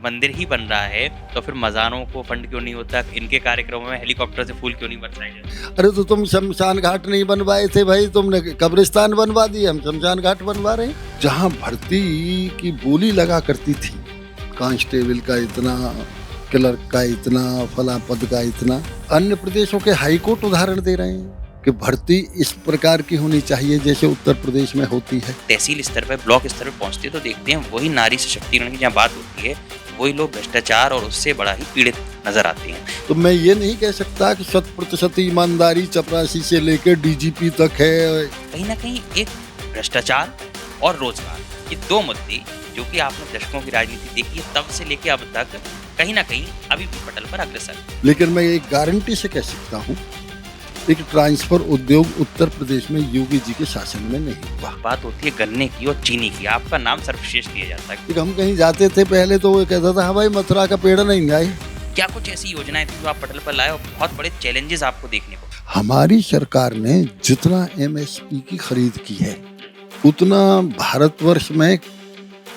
मंदिर ही बन रहा है तो फिर मजारों को फंड क्यों नहीं होता? इनके कार्यक्रमों में हेलीकॉप्टर से फूल क्यों नहीं बरसाए जाते? अरे तो तुम शमशान घाट नहीं बनवाए थे भाई, तुमने कब्रिस्तान बनवा दिए, हम शमशान घाट बनवा रहे हैं। जहाँ भर्ती की बोली लगा करती थी, कांस्टेबल का इतना, क्लर्क का इतना, फला पद का इतना, अन्य प्रदेशों के हाईकोर्ट उदाहरण दे रहे हैं कि भर्ती इस प्रकार की होनी चाहिए जैसे उत्तर प्रदेश में होती है। तहसील स्तर पर, ब्लॉक स्तर पर पहुंचते तो देखते हैं वही नारी सशक्तिकरण की जहाँ बात होती है वही लोग भ्रष्टाचार और उससे बड़ा ही पीड़ित नजर आते हैं। तो मैं ये नहीं कह सकता कि 100% ईमानदारी चपरासी से लेकर डीजीपी तक है। कहीं ना कहीं एक भ्रष्टाचार और रोजगार, ये दो मुद्दे जो कि आपने दशकों की राजनीति देखी है तब से लेके अब तक कहीं ना कहीं अभी भी पटल पर अग्रसर है। लेकिन मैं एक गारंटी से कह सकता हूँ, एक ट्रांसफर उद्योग उत्तर प्रदेश में योगी जी के शासन में नहीं हुआ। बात होती है गन्ने की और चीनी की, आपका नाम सर्वश्रेष्ठ लिया जाता है। हम कहीं जाते थे पहले तो वो कहता था हाँ भाई मथुरा का पेड़ नहीं आए। क्या कुछ ऐसी योजनाएं थी जो आप पटल पर लाए और बहुत बड़े चैलेंजेस आपको देखने को? हमारी सरकार ने जितना एमएसपी की खरीद की है उतना भारतवर्ष में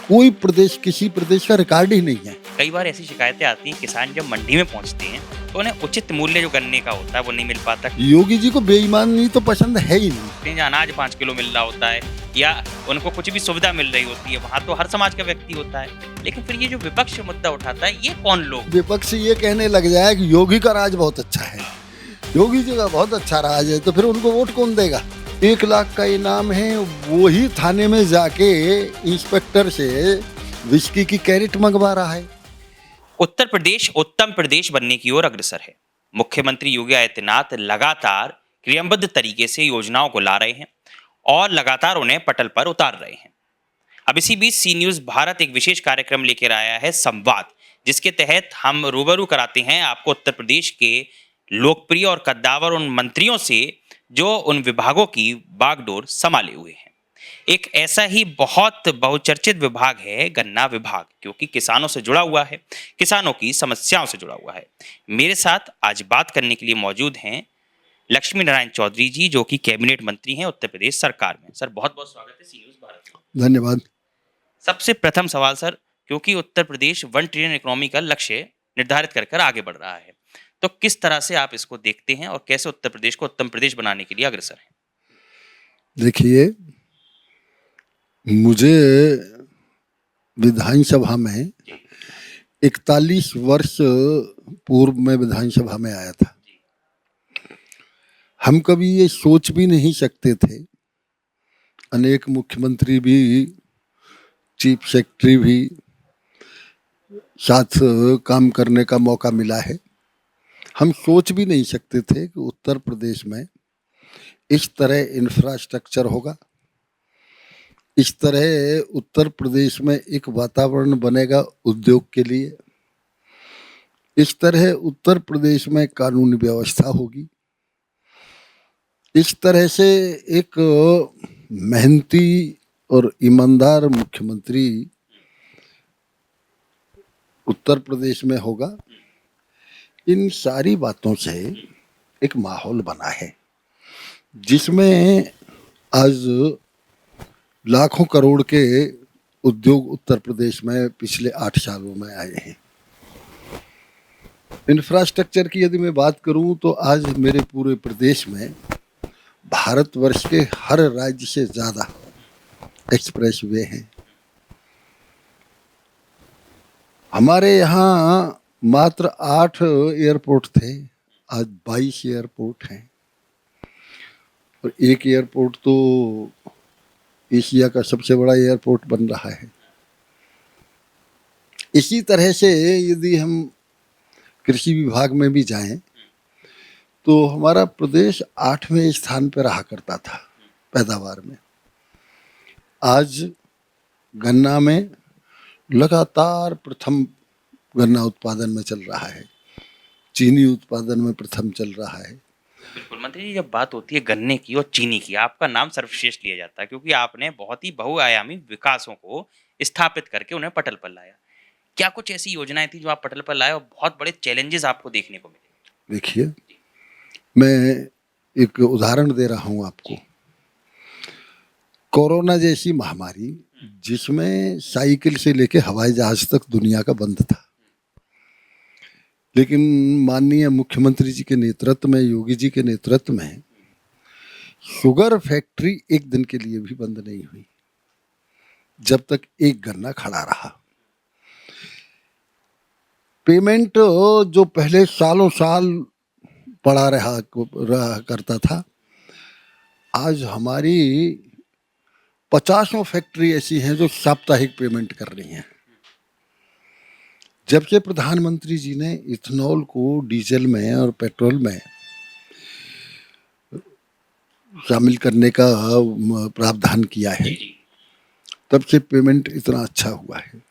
कोई प्रदेश, किसी प्रदेश का रिकॉर्ड ही नहीं है। कई बार ऐसी शिकायतें आती हैं, किसान जब मंडी में पहुंचते हैं तो उन्हें उचित मूल्य जो गन्ने का होता है वो नहीं मिल पाता। योगी जी को बेईमानी तो पसंद है ही नहीं। जहाँ अनाज 5 किलो मिल रहा होता है या उनको कुछ भी सुविधा मिल रही होती है वहाँ तो हर समाज का व्यक्ति होता है, लेकिन फिर ये जो विपक्ष मुद्दा उठाता है ये कौन लोग? विपक्ष ये कहने लग जाए कि योगी का राज बहुत अच्छा है, योगी जी का बहुत अच्छा राज है, तो फिर उनको वोट कौन देगा? 1 लाख का इनाम है, वही थाने में जाके इंस्पेक्टर से विस्की की कैरेट मंगवा रहा है। उत्तर प्रदेश उत्तम प्रदेश बनने की ओर अग्रसर है। मुख्यमंत्री योगी आदित्यनाथ लगातार क्रियाबद्ध तरीके से योजनाओं को ला रहे हैं और लगातार उन्हें पटल पर उतार रहे हैं। अब इसी बीच सी न्यूज भारत एक विशेष कार्यक्रम लेकर आया है, संवाद, जिसके तहत हम रूबरू कराते हैं आपको उत्तर प्रदेश के लोकप्रिय और कद्दावर उन मंत्रियों से जो उन विभागों की बागडोर संभाले हुए हैं। एक ऐसा ही बहुत बहुचर्चित विभाग है गन्ना विभाग, क्योंकि किसानों से जुड़ा हुआ है, किसानों की समस्याओं से जुड़ा हुआ है। मेरे साथ आज बात करने के लिए मौजूद हैं लक्ष्मी नारायण चौधरी जी, जो कि कैबिनेट मंत्री हैं उत्तर प्रदेश सरकार में। सर बहुत बहुत स्वागत है सी न्यूज़ भारत में। धन्यवाद। सबसे प्रथम सवाल सर, क्योंकि उत्तर प्रदेश 1 ट्रिलियन इकोनॉमी का लक्ष्य निर्धारित कर आगे बढ़ रहा है, तो किस तरह से आप इसको देखते हैं और कैसे उत्तर प्रदेश को उत्तम प्रदेश बनाने के लिए अग्रसर है? देखिए, मुझे विधानसभा में 41 वर्ष पूर्व में विधानसभा में आया था। हम कभी ये सोच भी नहीं सकते थे, अनेक मुख्यमंत्री भी, चीफ सेक्रेटरी भी साथ काम करने का मौका मिला है। हम सोच भी नहीं सकते थे कि उत्तर प्रदेश में इस तरह इंफ्रास्ट्रक्चर होगा, इस तरह उत्तर प्रदेश में एक वातावरण बनेगा उद्योग के लिए, इस तरह उत्तर प्रदेश में कानून व्यवस्था होगी, इस तरह से एक मेहनती और ईमानदार मुख्यमंत्री उत्तर प्रदेश में होगा। इन सारी बातों से एक माहौल बना है जिसमें आज लाखों करोड़ के उद्योग उत्तर प्रदेश में पिछले 8 सालों में आए हैं। इंफ्रास्ट्रक्चर की यदि मैं बात करूं तो आज मेरे पूरे प्रदेश में भारतवर्ष के हर राज्य से ज़्यादा एक्सप्रेस वे हैं। हमारे यहाँ मात्र 8 एयरपोर्ट थे, आज 22 एयरपोर्ट हैं, और एक एयरपोर्ट तो एशिया का सबसे बड़ा एयरपोर्ट बन रहा है। इसी तरह से यदि हम कृषि विभाग में भी जाएं तो हमारा प्रदेश 8वें स्थान पर रहा करता था पैदावार में। आज गन्ना में लगातार प्रथम गन्ना उत्पादन में चल रहा है, चीनी उत्पादन में प्रथम चल रहा है। बिल्कुल मंत्री जी, जब बात होती है गन्ने की और चीनी की, आपका नाम सर्वश्रेष्ठ लिया जाता है क्योंकि आपने बहुत ही बहुआयामी विकासों को स्थापित करके उन्हें पटल पर लाया। क्या कुछ ऐसी योजनाएं थी जो आप पटल पर लाए और बहुत बड़े चैलेंजेस आपको देखने को मिले? देखिए, मैं एक उदाहरण दे रहा हूँ आपको। कोरोना जैसी महामारी जिसमें साइकिल से लेके हवाई जहाज तक दुनिया का बंद था, लेकिन माननीय मुख्यमंत्री जी के नेतृत्व में, योगी जी के नेतृत्व में शुगर फैक्ट्री एक दिन के लिए भी बंद नहीं हुई जब तक एक गन्ना खड़ा रहा। पेमेंट जो पहले सालों साल पड़ा रहा करता था, आज हमारी 50 फैक्ट्री ऐसी हैं जो साप्ताहिक पेमेंट कर रही हैं। जब से प्रधानमंत्री जी ने इथेनॉल को डीजल में और पेट्रोल में शामिल करने का प्रावधान किया है, तब से पेमेंट इतना अच्छा हुआ है,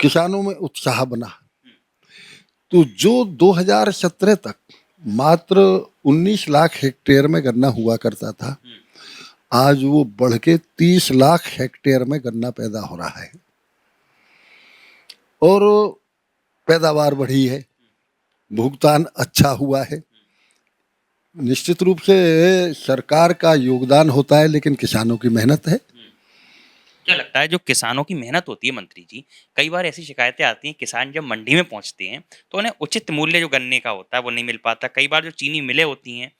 किसानों में उत्साह बना। तो जो 2017 तक मात्र 19 लाख हेक्टेयर में गन्ना हुआ करता था, आज वो बढ़ के 30 लाख हेक्टेयर में गन्ना पैदा हो रहा है और पैदावार बढ़ी है, भुगतान अच्छा हुआ है। निश्चित रूप से सरकार का योगदान होता है, लेकिन किसानों की मेहनत है। क्या लगता है जो किसानों की मेहनत होती है मंत्री जी, कई बार ऐसी शिकायतें आती हैं किसान जब मंडी में पहुंचते हैं तो उन्हें उचित मूल्य जो गन्ने का होता है वो नहीं मिल पाता। कई बार जो चीनी मिलें होती हैं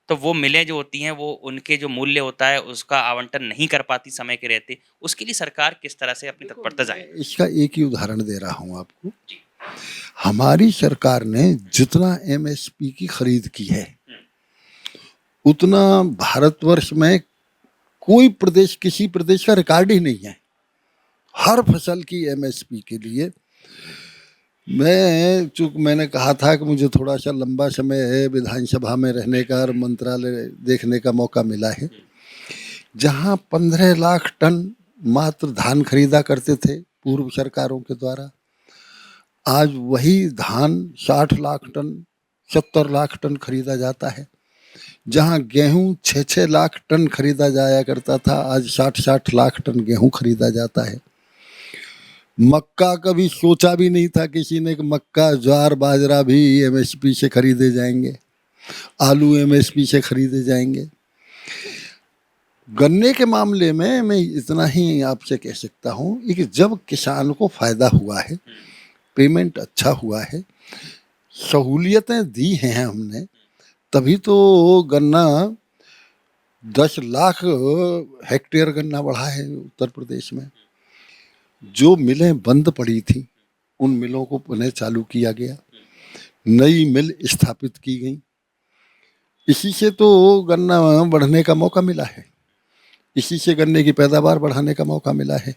तो वो मिलें जो होती हैं वो उनके जो मूल्य होता है उसका आवंटन नहीं कर पाती समय के रहते। उसके लिए सरकार किस तरह से अपनी तत्परता जाए? इसका एक ही उदाहरण दे रहा हूँ आपको। हमारी सरकार ने जितना एमएसपी की खरीद की है, उतना भारतवर्ष में कोई प्रदेश, किसी प्रदेश का रिकॉर्ड ही नहीं है। हर फसल की एमएसपी के लिए मैंने कहा था कि मुझे थोड़ा सा लंबा समय विधानसभा में रहने का और मंत्रालय देखने का मौका मिला है, जहां 15 लाख टन मात्र धान खरीदा करते थे पूर्व सरकारों के द्वारा, आज वही धान 60 लाख टन, 70 लाख टन खरीदा जाता है। जहां गेहूं 6-6 लाख टन खरीदा जाया करता था, आज 60-60 लाख टन गेहूं खरीदा जाता है। मक्का कभी सोचा भी नहीं था किसी ने कि मक्का, ज्वार, बाजरा भी एमएसपी से खरीदे जाएंगे, आलू एमएसपी से खरीदे जाएंगे। गन्ने के मामले में मैं इतना ही आपसे कह सकता हूँ कि जब किसान को फायदा हुआ है, पेमेंट अच्छा हुआ है, सहूलियतें दी हैं हमने, तभी तो गन्ना 10 लाख हेक्टेयर गन्ना बढ़ा है उत्तर प्रदेश में। जो मिलें बंद पड़ी थी उन मिलों को पुनः चालू किया गया, नई मिल स्थापित की गई। इसी से तो गन्ना बढ़ने का मौका मिला है, इसी से गन्ने की पैदावार बढ़ाने का मौका मिला है।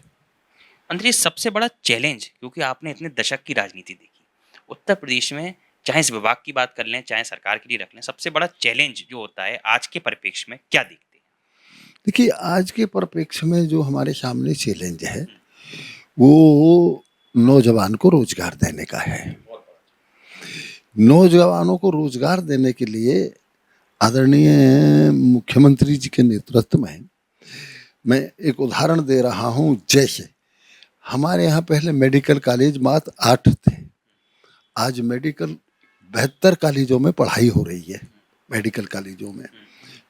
मंत्री सबसे बड़ा चैलेंज, क्योंकि आपने इतने दशक की राजनीति देखी उत्तर प्रदेश में, चाहे इस विभाग की बात कर लें चाहे सरकार के लिए रख लें, सबसे बड़ा चैलेंज जो होता है आज के परिप्रेक्ष्य में क्या देखते हैं? देखिए, आज के परिप्रेक्ष्य में जो हमारे सामने चैलेंज है वो नौजवान को रोजगार देने का है। नौजवानों को रोजगार देने के लिए आदरणीय मुख्यमंत्री जी के नेतृत्व में मैं एक उदाहरण दे रहा हूँ। जैसे हमारे यहाँ पहले मेडिकल कॉलेज मात्र 8 थे, आज मेडिकल 72 कॉलेजों में पढ़ाई हो रही है। मेडिकल कॉलेजों में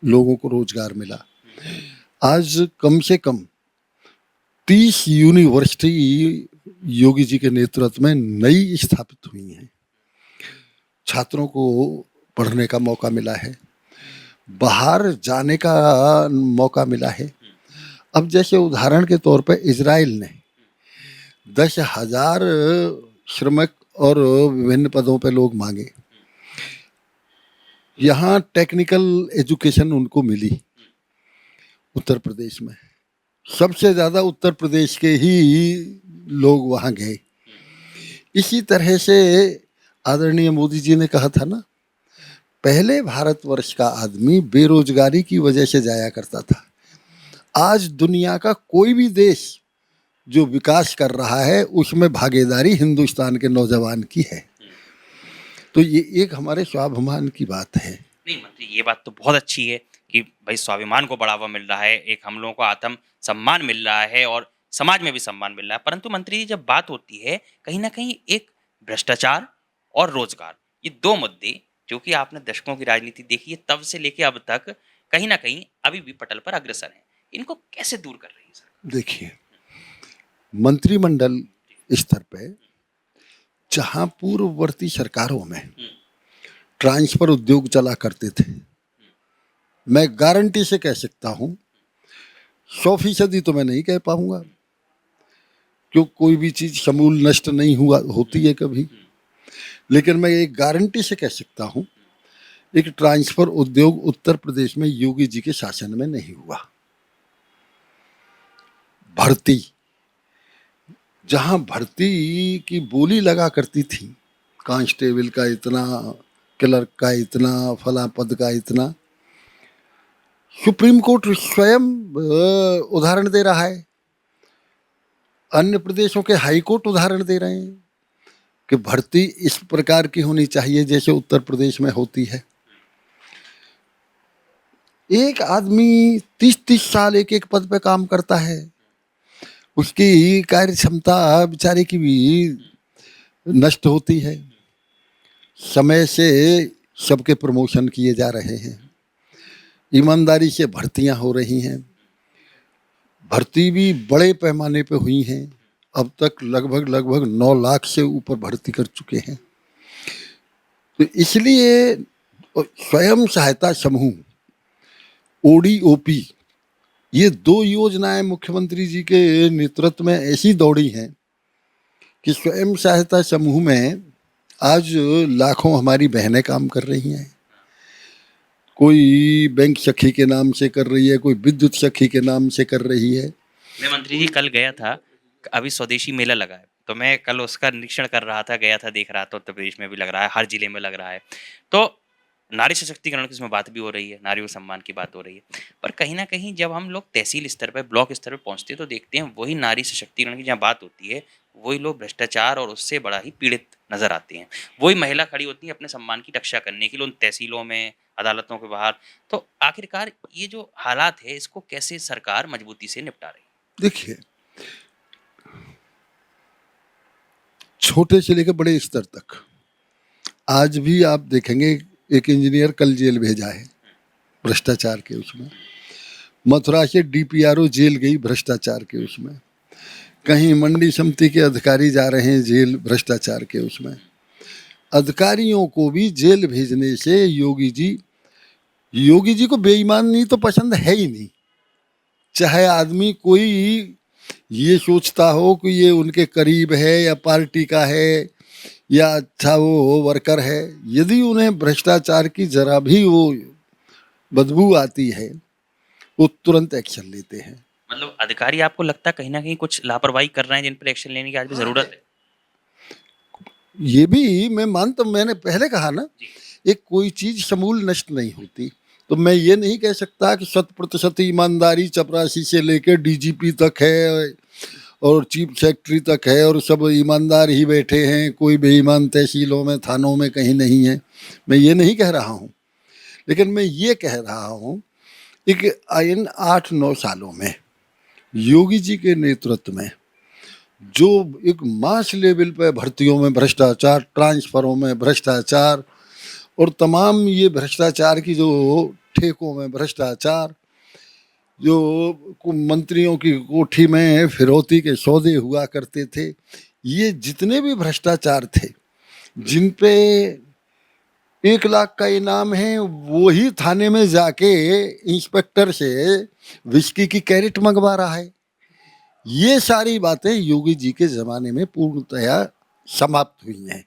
लोगों को रोजगार मिला। आज कम से कम 30 यूनिवर्सिटी योगी जी के नेतृत्व में नई स्थापित हुई हैं। छात्रों को पढ़ने का मौका मिला है, बाहर जाने का मौका मिला है। अब जैसे उदाहरण के तौर पर इजराइल ने 10,000 श्रमिक और विभिन्न पदों पर लोग मांगे, यहाँ टेक्निकल एजुकेशन उनको मिली। उत्तर प्रदेश में सबसे ज़्यादा उत्तर प्रदेश के ही लोग वहाँ गए। इसी तरह से आदरणीय मोदी जी ने कहा था ना, पहले भारतवर्ष का आदमी बेरोजगारी की वजह से जाया करता था, आज दुनिया का कोई भी देश जो विकास कर रहा है उसमें भागीदारी हिंदुस्तान के नौजवान की है। तो ये एक हमारे स्वाभिमान की बात है। नहीं मंत्री, ये बात तो बहुत अच्छी है कि भाई स्वाभिमान को बढ़ावा मिल रहा है, एक हम लोगों को आत्म सम्मान मिल रहा है और समाज में भी सम्मान मिल रहा है। परंतु मंत्री जी, जब बात होती है कहीं ना कहीं एक भ्रष्टाचार और रोजगार, ये दो मुद्दे क्योंकि आपने दशकों की राजनीति देखी है, तब से लेके अब तक कहीं न कहीं अभी भी पटल पर अग्रसर हैं। इनको कैसे दूर कर रही है सरकार? देखिए, मंत्रिमंडल स्तर पे जहां पूर्ववर्ती सरकारों में ट्रांसफर उद्योग चला करते थे, मैं गारंटी से कह सकता हूं, 100% तो मैं नहीं कह पाऊंगा, क्यों कोई भी चीज समूल नष्ट नहीं हुआ होती है कभी, लेकिन मैं एक गारंटी से कह सकता हूं, एक ट्रांसफर उद्योग उत्तर प्रदेश में योगी जी के शासन में नहीं हुआ। भर्ती, जहां भर्ती की बोली लगा करती थी, कांस्टेबल का इतना, क्लर्क का इतना, फला पद का इतना, सुप्रीम कोर्ट स्वयं उदाहरण दे रहा है, अन्य प्रदेशों के हाई कोर्ट उदाहरण दे रहे हैं कि भर्ती इस प्रकार की होनी चाहिए जैसे उत्तर प्रदेश में होती है। एक आदमी 30-30 साल एक एक पद पे काम करता है, उसकी कार्य क्षमता बेचारे की भी नष्ट होती है। समय से सबके प्रमोशन किए जा रहे हैं, ईमानदारी से भर्तियां हो रही हैं, भर्ती भी बड़े पैमाने पे हुई हैं, अब तक लगभग 9 लाख से ऊपर भर्ती कर चुके हैं। तो इसलिए स्वयं सहायता समूह, ओडीओपी, ये 2 योजनाएं मुख्यमंत्री जी के नेतृत्व में ऐसी दौड़ी हैं कि स्वयं सहायता समूह में आज लाखों हमारी बहनें काम कर रही हैं। कोई बैंक सखी के नाम से कर रही है, कोई विद्युत सखी के नाम से कर रही है। मैं मंत्री जी कल गया था, अभी स्वदेशी मेला लगा है, तो मैं कल उसका निरीक्षण कर रहा था, गया था, देख रहा था, उत्तर प्रदेश में भी लग रहा है, हर जिले में लग रहा है। तो नारी सशक्तिकरण की इसमें बात भी हो रही है, नारियों के सम्मान की बात हो रही है, पर कहीं ना कहीं जब हम लोग तहसील स्तर पर, ब्लॉक स्तर पर पहुंचते हैं तो देखते हैं वही नारी सशक्तिकरण की जहाँ बात होती है, वही लोग भ्रष्टाचार और उससे बड़ा ही पीड़ित नजर आते हैं। वही महिला खड़ी होती है अपने सम्मान की रक्षा करने के लिए उन तहसीलों में, अदालतों के बाहर। तो आखिरकार ये जो हालात है, इसको कैसे सरकार मजबूती से निपटा रही है? देखिए, छोटे से लेकर बड़े स्तर तक आज भी आप देखेंगे, एक इंजीनियर कल जेल भेजा है भ्रष्टाचार के उसमें, मथुरा से डीपीआरओ जेल गई भ्रष्टाचार के उसमें, कहीं मंडी समिति के अधिकारी जा रहे हैं जेल भ्रष्टाचार के उसमें। अधिकारियों को भी जेल भेजने से योगी जी को बेईमानी तो पसंद है ही नहीं। चाहे आदमी कोई ये सोचता हो कि ये उनके करीब है या पार्टी का है या अच्छा वो वर्कर है, यदि उन्हें भ्रष्टाचार की जरा भी वो बदबू आती है, वो तुरंत एक्शन लेते हैं। मतलब अधिकारी आपको लगता है कहीं ना कहीं कुछ लापरवाही कर रहे हैं जिन पर एक्शन लेने की आज भी जरूरत है? ये भी मैं मानता हूं, मैंने पहले कहा ना, एक कोई चीज समूल नष्ट नहीं होती, तो मैं ये नहीं कह सकता कि 100% ईमानदारी चपरासी से लेकर डीजीपी तक है और चीफ सेक्रेटरी तक है और सब ईमानदार ही बैठे हैं, कोई बेईमान तहसीलों में, थानों में कहीं नहीं है। मैं ये नहीं कह रहा हूँ, लेकिन मैं ये कह रहा हूँ कि इन 8-9 सालों में योगी जी के नेतृत्व में जो एक मास लेवल पे भर्तियों में भ्रष्टाचार, ट्रांसफरों में भ्रष्टाचार और तमाम ये भ्रष्टाचार की जो ठेकों में भ्रष्टाचार, जो मंत्रियों की कोठी में फिरौती के सौदे हुआ करते थे, ये जितने भी भ्रष्टाचार थे, जिन पे 1 लाख का इनाम है, वही थाने में जाके इंस्पेक्टर से विस्की की कैरेट मंगवा रहा है। ये सारी बातें योगी जी के ज़माने में पूर्णतया समाप्त हुई हैं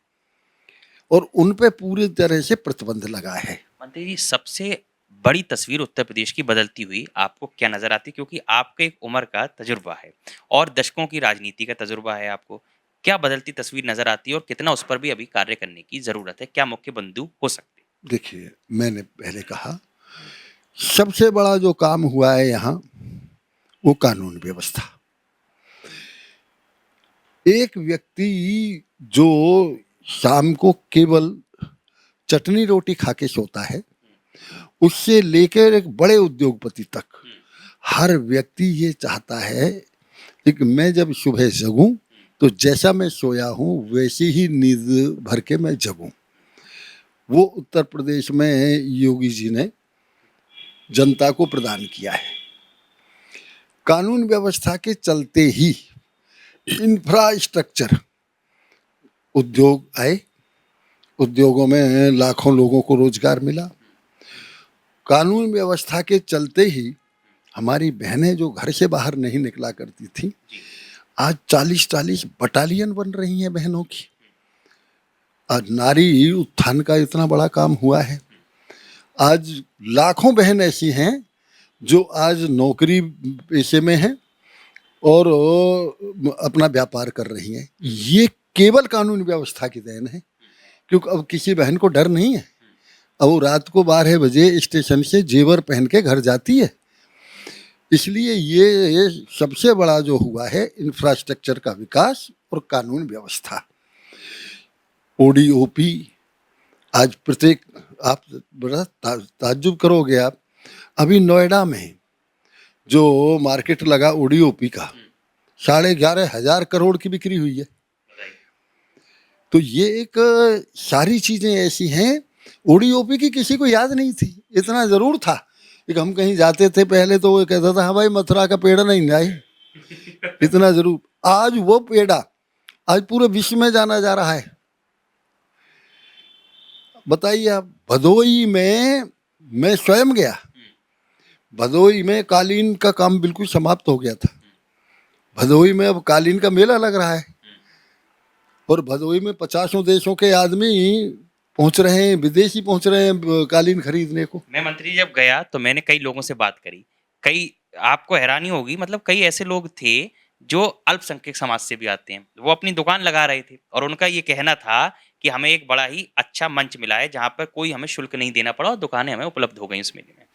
और उन पे पूरी तरह से प्रतिबंध लगा है। मंत्री जी, सबसे बड़ी तस्वीर उत्तर प्रदेश की बदलती हुई आपको क्या नजर आती है? क्योंकि आपके एक उम्र का तजुर्बा है और दशकों की राजनीति का तजुर्बा है, आपको क्या बदलती तस्वीर नजर आती है और कितना उस पर भी अभी कार्य करने की जरूरत है? क्या मुख्य बिंदु हो सकते हैं? देखिए, मैंने पहले कहा, सबसे बड़ा जो काम हुआ है यहाँ, वो कानून व्यवस्था। एक व्यक्ति जो शाम को केवल चटनी रोटी खा के सोता है, उससे लेकर एक बड़े उद्योगपति तक, हर व्यक्ति ये चाहता है कि मैं जब सुबह जगूं तो जैसा मैं सोया हूं वैसी ही नींद भर के मैं जगूं। वो उत्तर प्रदेश में योगी जी ने जनता को प्रदान किया है। कानून व्यवस्था के चलते ही इंफ्रास्ट्रक्चर उद्योग आए, उद्योगों में लाखों लोगों को रोजगार मिला। कानून व्यवस्था के चलते ही हमारी बहनें जो घर से बाहर नहीं निकला करती थी, आज 40-40 बटालियन बन रही हैं बहनों की। आज नारी उत्थान का इतना बड़ा काम हुआ है। आज लाखों बहन ऐसी हैं जो आज नौकरी पेशे में हैं और अपना व्यापार कर रही हैं। ये केवल कानून व्यवस्था की देन है, क्योंकि अब किसी बहन को डर नहीं है। अब वो रात को 12 बजे स्टेशन से जेवर पहन के घर जाती है। इसलिए ये सबसे बड़ा जो हुआ है इंफ्रास्ट्रक्चर का विकास और कानून व्यवस्था। ओडीओपी आज प्रत्येक, आप बड़ा ताज्जुब करोगे आप, अभी नोएडा में जो मार्केट लगा ओडीओपी का 11,500 करोड़ की बिक्री हुई है। तो ये एक सारी चीजें ऐसी हैं। ओडीओपी की किसी को याद नहीं थी, इतना जरूर था कि हम कहीं जाते थे पहले तो वो कहता था हाँ भाई मथुरा का पेड़ा नहीं लाए, इतना जरूर। आज वो पेड़ा आज पूरे विश्व में जाना जा रहा है। बताइए आप, भदोई में मैं स्वयं गया, भदोई में कालीन का काम बिल्कुल समाप्त हो गया था। भदोई में अब कालीन का मेला लग रहा है और भदोई में 50 देशों के आदमी पहुंच रहे हैं, विदेशी पहुंच रहे हैं कालीन खरीदने को। मैं मंत्री जब गया तो मैंने कई लोगों से बात करी, कई, आपको हैरानी होगी, मतलब कई ऐसे लोग थे जो अल्पसंख्यक समाज से भी आते हैं। वो अपनी दुकान लगा रहे थे और उनका ये कहना था कि हमें एक बड़ा ही अच्छा मंच मिला है जहाँ पर कोई हमें शुल्क नहीं देना पड़ा और दुकानें हमें उपलब्ध हो गई उस मेले में।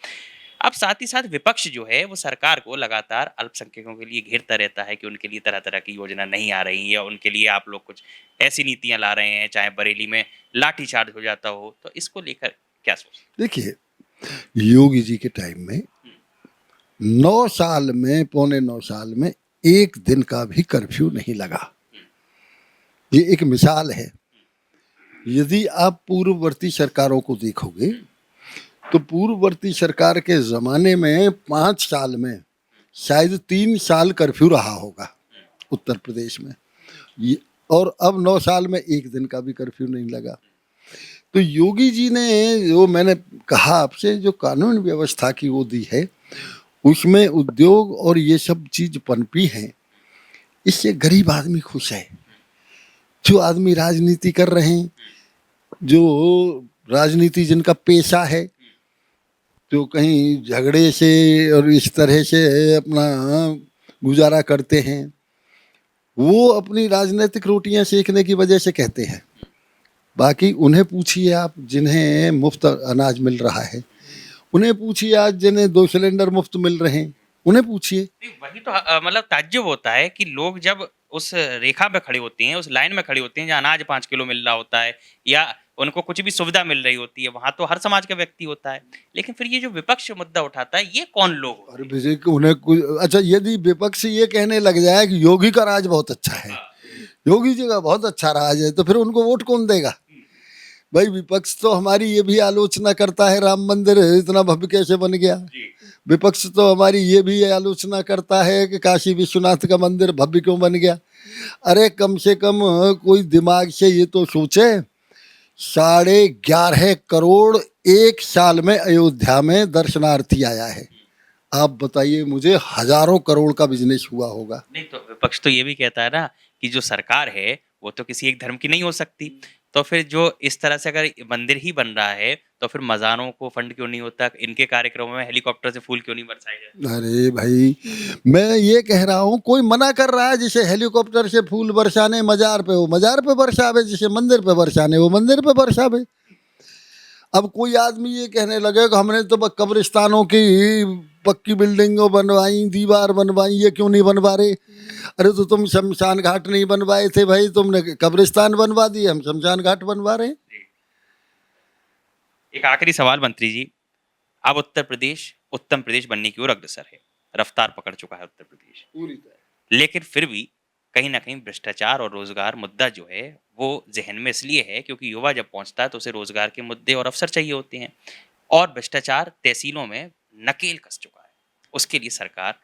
अब साथ ही साथ विपक्ष जो है वो सरकार को लगातार अल्पसंख्यकों के लिए घेरता रहता है कि उनके लिए तरह तरह की योजना नहीं आ रही है, उनके लिए आप लोग कुछ ऐसी नीतियां ला रहे हैं, चाहे बरेली में लाठीचार्ज हो जाता हो। तो इसको लेकर क्या सोचते? देखिए, योगी जी के टाइम में 9 साल में, पौने 9 साल में एक दिन का भी कर्फ्यू नहीं लगा। ये एक मिसाल है। यदि आप पूर्ववर्ती सरकारों को देखोगे तो पूर्ववर्ती सरकार के ज़माने में 5 साल में शायद 3 साल कर्फ्यू रहा होगा उत्तर प्रदेश में, और अब 9 साल में एक दिन का भी कर्फ्यू नहीं लगा। तो योगी जी ने जो मैंने कहा आपसे, जो कानून व्यवस्था की वो दी है, उसमें उद्योग और ये सब चीज़ पनपी हैं, इससे गरीब आदमी खुश है। जो आदमी राजनीति कर रहे हैं, जो राजनीति जिनका पेशा है, जो कहीं झगड़े से और इस तरह से अपना गुजारा करते हैं, वो अपनी राजनीतिक रोटियां सेकने की वजह से कहते हैं। बाकी उन्हें पूछिए आप, जिन्हें मुफ्त अनाज मिल रहा है, उन्हें पूछिए आज जिन्हें 2 सिलेंडर मुफ्त मिल रहे हैं, उन्हें पूछिए। वही तो मतलब ताज्जुब होता है कि लोग जब उस रेखा पे खड़े होते हैं, उस लाइन में खड़े होते हैं जहाँ अनाज 5 किलो मिल रहा होता है या उनको कुछ भी सुविधा मिल रही होती है, वहां तो हर समाज का व्यक्ति होता है। लेकिन फिर ये जो विपक्ष मुद्दा उठाता है, ये कौन लोग होते अरे विजय, उन्हें कुछ अच्छा, यदि विपक्ष ये कहने लग जाए कि योगी का राज बहुत अच्छा है, योगी जी का बहुत अच्छा राज है, तो फिर उनको वोट कौन देगा? भाई विपक्ष तो हमारी ये भी आलोचना करता है राम मंदिर इतना भव्य कैसे बन गया। विपक्ष तो हमारी ये भी आलोचना करता है कि काशी विश्वनाथ का मंदिर भव्य क्यों बन गया। अरे कम से कम कोई दिमाग से ये तो सोचे, 11.5 करोड़ एक साल में अयोध्या में दर्शनार्थी आया है। आप बताइए मुझे, हजारों करोड़ का बिजनेस हुआ होगा। नहीं, तो विपक्ष तो ये भी कहता है ना कि जो सरकार है वो तो किसी एक धर्म की नहीं हो सकती, तो फिर जो इस तरह से अगर मंदिर ही बन रहा है तो फिर मजारों को फंड क्यों नहीं होता, इनके कार्यक्रमों में हेलीकॉप्टर से फूल क्यों नहीं बरसाए जाते? अरे भाई, मैं ये कह रहा हूँ, कोई मना कर रहा है जिसे हेलीकॉप्टर से फूल बरसाने मजार पे, वो मजार पे बरसावे, जिसे मंदिर पे बरसाने वो मंदिर पे बरसावे। अब कोई आदमी ये कहने लगे कि हमने तो कब्रिस्तानों की पक्की बिल्डिंगों बनवाई, दीवार बनवाई, ये क्यों नहीं बनवा रहे? अरे तो तुम शमशान घाट नहीं बनवाए थे भाई, तुमने कब्रिस्तान बनवा दिए, हम शमशान घाट बनवा रहे हैं। एक आखिरी सवाल मंत्री जी, अब उत्तर प्रदेश बनने की ओर अग्रसर है, रफ्तार पकड़ चुका है उत्तर प्रदेश, पूरी तरह। लेकिन फिर भी कहीं ना कहीं भ्रष्टाचार और रोजगार मुद्दा जो है वो जहन में इसलिए है क्योंकि युवा जब पहुंचता है तो उसे रोजगार के मुद्दे और अवसर चाहिए होते हैं, और भ्रष्टाचार तहसीलों में नकेल कस चुका है। उसके लिए सरकार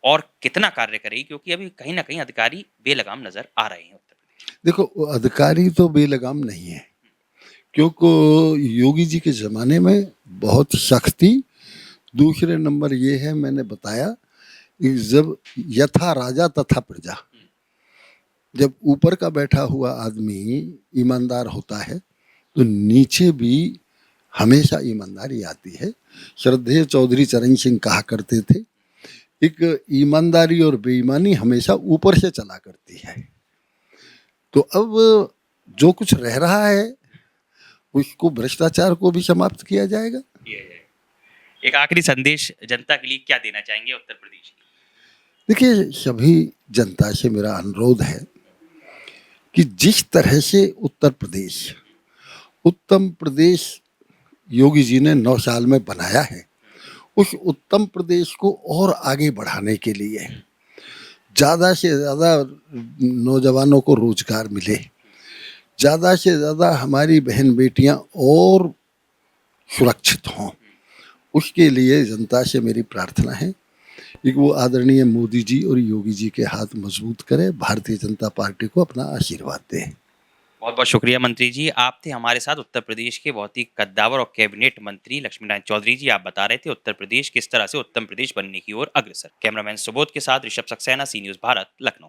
और कितना कार्य करेगी, क्योंकि अभी कहीं ना कहीं अधिकारी बेलगाम नजर आ रहे हैं उत्तर प्रदेश देखो, वो अधिकारी तो बेलगाम नहीं है, क्योंकि योगी जी के ज़माने में बहुत सख्त थी। दूसरे नंबर ये है, मैंने बताया कि जब यथा राजा तथा प्रजा, जब ऊपर का बैठा हुआ आदमी ईमानदार होता है तो नीचे भी हमेशा ईमानदारी आती है। श्रद्धेय चौधरी चरण सिंह कहा करते थे, एक ईमानदारी और बेईमानी हमेशा ऊपर से चला करती है। तो अब जो कुछ रह रहा है उसको, भ्रष्टाचार को भी समाप्त किया जाएगा। में। एक आखिरी संदेश जनता के लिए क्या देना चाहेंगे उत्तर प्रदेश की? देखिए, सभी जनता से मेरा अनुरोध है कि जिस तरह से उत्तम प्रदेश योगी जी ने 9 साल में बनाया है, उस उत्तम प्रदेश को और आगे बढ़ाने के लिए ज़्यादा से ज़्यादा नौजवानों को रोजगार मिले, ज़्यादा से ज़्यादा हमारी बहन बेटियां और सुरक्षित हों, उसके लिए जनता से मेरी प्रार्थना है कि वो आदरणीय मोदी जी और योगी जी के हाथ मजबूत करें, भारतीय जनता पार्टी को अपना आशीर्वाद दें। बहुत बहुत शुक्रिया मंत्री जी, आप थे हमारे साथ उत्तर प्रदेश के बहुत ही कद्दावर और कैबिनेट मंत्री लक्ष्मीनारायण चौधरी जी। आप बता रहे थे उत्तर प्रदेश किस तरह से उत्तम प्रदेश बनने की ओर अग्रसर। कैमरामैन सुबोध के साथ ऋषभ सक्सेना, सी न्यूज़ भारत, लखनऊ।